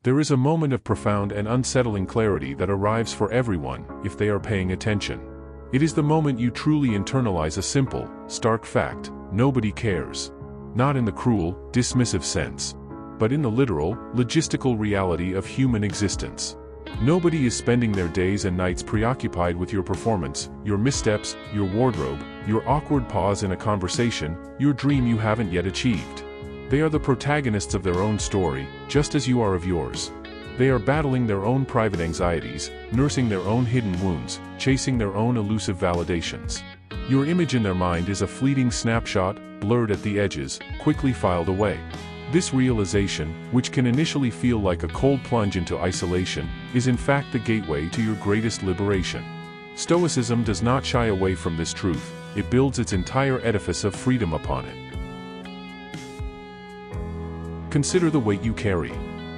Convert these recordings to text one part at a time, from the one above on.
There is a moment of profound and unsettling clarity that arrives for everyone, if they are paying attention. It is the moment you truly internalize a simple, stark fact: nobody cares. Not in the cruel, dismissive sense, but in the literal, logistical reality of human existence. Nobody is spending their days and nights preoccupied with your performance, your missteps, your wardrobe, your awkward pause in a conversation, your dream you haven't yet achieved. They are the protagonists of their own story, just as you are of yours. They are battling their own private anxieties, nursing their own hidden wounds, chasing their own elusive validations. Your image in their mind is a fleeting snapshot, blurred at the edges, quickly filed away. This realization, which can initially feel like a cold plunge into isolation, is in fact the gateway to your greatest liberation. Stoicism does not shy away from this truth, it builds its entire edifice of freedom upon it. Consider the weight you carry.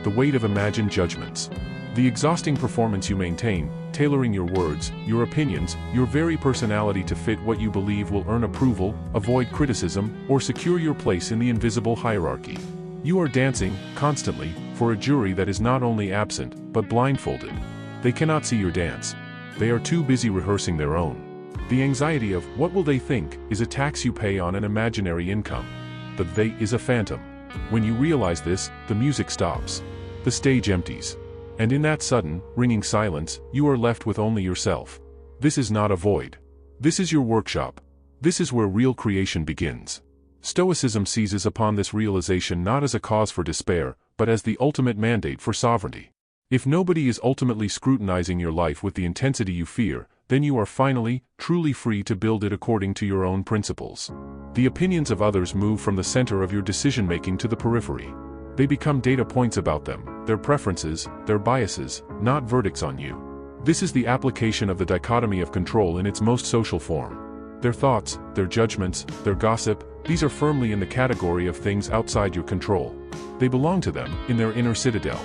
The weight of imagined judgments. The exhausting performance you maintain, tailoring your words, your opinions, your very personality to fit what you believe will earn approval, avoid criticism, or secure your place in the invisible hierarchy. You are dancing, constantly, for a jury that is not only absent, but blindfolded. They cannot see your dance. They are too busy rehearsing their own. The anxiety of "what will they think" is a tax you pay on an imaginary income. The "they" is a phantom. When you realize this, the music stops. The stage empties. And in that sudden, ringing silence, you are left with only yourself. This is not a void. This is your workshop. This is where real creation begins. Stoicism seizes upon this realization not as a cause for despair, but as the ultimate mandate for sovereignty. If nobody is ultimately scrutinizing your life with the intensity you fear, then you are finally, truly free to build it according to your own principles. The opinions of others move from the center of your decision-making to the periphery. They become data points about them, their preferences, their biases, not verdicts on you. This is the application of the dichotomy of control in its most social form. Their thoughts, their judgments, their gossip, these are firmly in the category of things outside your control. They belong to them, in their inner citadel.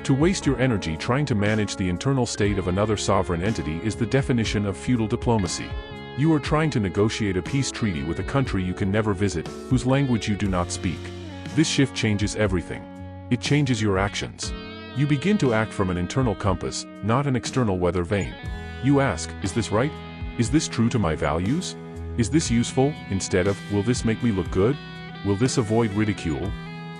To waste your energy trying to manage the internal state of another sovereign entity is the definition of feudal diplomacy. You are trying to negotiate a peace treaty with a country you can never visit, whose language you do not speak. This shift changes everything. It changes your actions. You begin to act from an internal compass, not an external weather vane. You ask, is this right? Is this true to my values? Is this useful, instead of, will this make me look good? Will this avoid ridicule?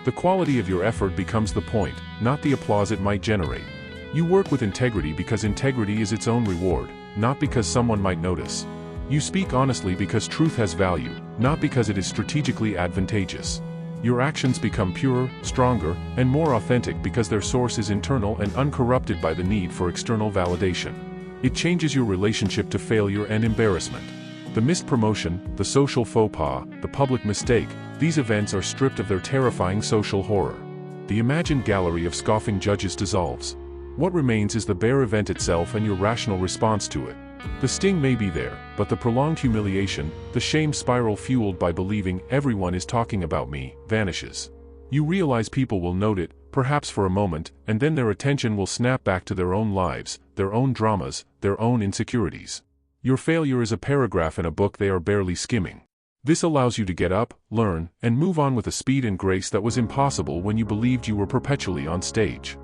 The quality of your effort becomes the point, not the applause it might generate. You work with integrity because integrity is its own reward, not because someone might notice. You speak honestly because truth has value, not because it is strategically advantageous. Your actions become purer, stronger, and more authentic because their source is internal and uncorrupted by the need for external validation. It changes your relationship to failure and embarrassment. The missed promotion, the social faux pas, the public mistake, these events are stripped of their terrifying social horror. The imagined gallery of scoffing judges dissolves. What remains is the bare event itself and your rational response to it. The sting may be there, but the prolonged humiliation, the shame spiral fueled by believing everyone is talking about me, vanishes. You realize people will note it, perhaps for a moment, and then their attention will snap back to their own lives, their own dramas, their own insecurities. Your failure is a paragraph in a book they are barely skimming. This allows you to get up, learn, and move on with a speed and grace that was impossible when you believed you were perpetually on stage.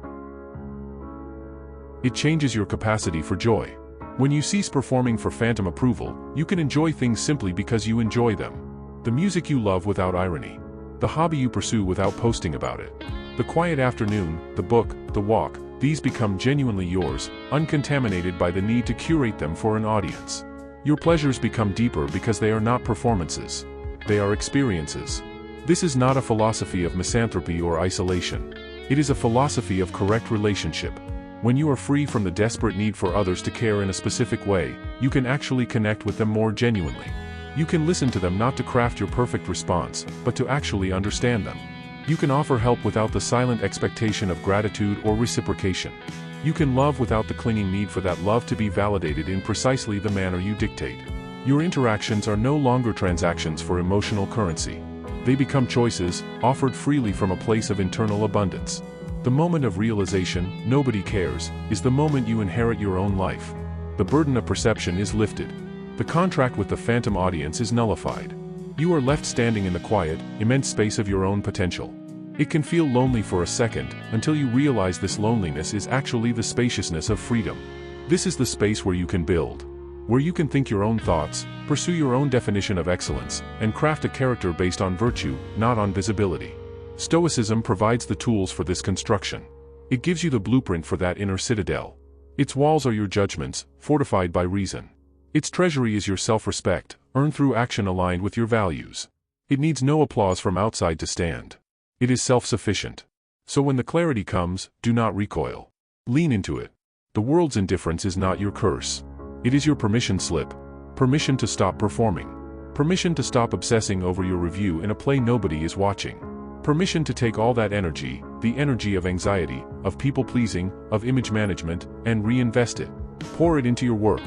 It changes your capacity for joy. When you cease performing for phantom approval, you can enjoy things simply because you enjoy them. The music you love without irony. The hobby you pursue without posting about it. The quiet afternoon, the book, the walk, these become genuinely yours, uncontaminated by the need to curate them for an audience. Your pleasures become deeper because they are not performances. They are experiences. This is not a philosophy of misanthropy or isolation. It is a philosophy of correct relationship. When you are free from the desperate need for others to care in a specific way, you can actually connect with them more genuinely. You can listen to them not to craft your perfect response, but to actually understand them. You can offer help without the silent expectation of gratitude or reciprocation. You can love without the clinging need for that love to be validated in precisely the manner you dictate. Your interactions are no longer transactions for emotional currency. They become choices, offered freely from a place of internal abundance. The moment of realization, nobody cares, is the moment you inherit your own life. The burden of perception is lifted. The contract with the phantom audience is nullified. You are left standing in the quiet, immense space of your own potential. It can feel lonely for a second, until you realize this loneliness is actually the spaciousness of freedom. This is the space where you can build. Where you can think your own thoughts, pursue your own definition of excellence, and craft a character based on virtue, not on visibility. Stoicism provides the tools for this construction. It gives you the blueprint for that inner citadel. Its walls are your judgments, fortified by reason. Its treasury is your self-respect, earned through action aligned with your values. It needs no applause from outside to stand. It is self-sufficient. So when the clarity comes, do not recoil. Lean into it. The world's indifference is not your curse. It is your permission slip. Permission to stop performing. Permission to stop obsessing over your review in a play nobody is watching. Permission to take all that energy, the energy of anxiety, of people-pleasing, of image management, and reinvest it. Pour it into your work.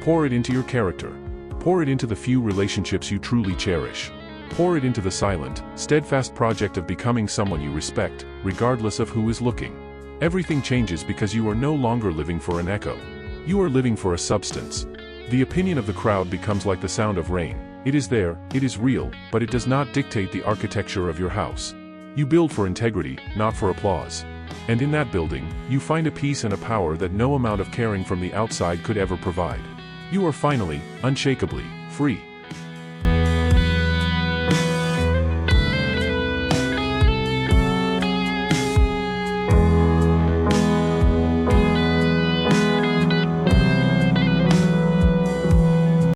Pour it into your character. Pour it into the few relationships you truly cherish. Pour it into the silent, steadfast project of becoming someone you respect, regardless of who is looking. Everything changes because you are no longer living for an echo. You are living for a substance. The opinion of the crowd becomes like the sound of rain. It is there, it is real, but it does not dictate the architecture of your house. You build for integrity, not for applause. And in that building, you find a peace and a power that no amount of caring from the outside could ever provide. You are finally, unshakably, free.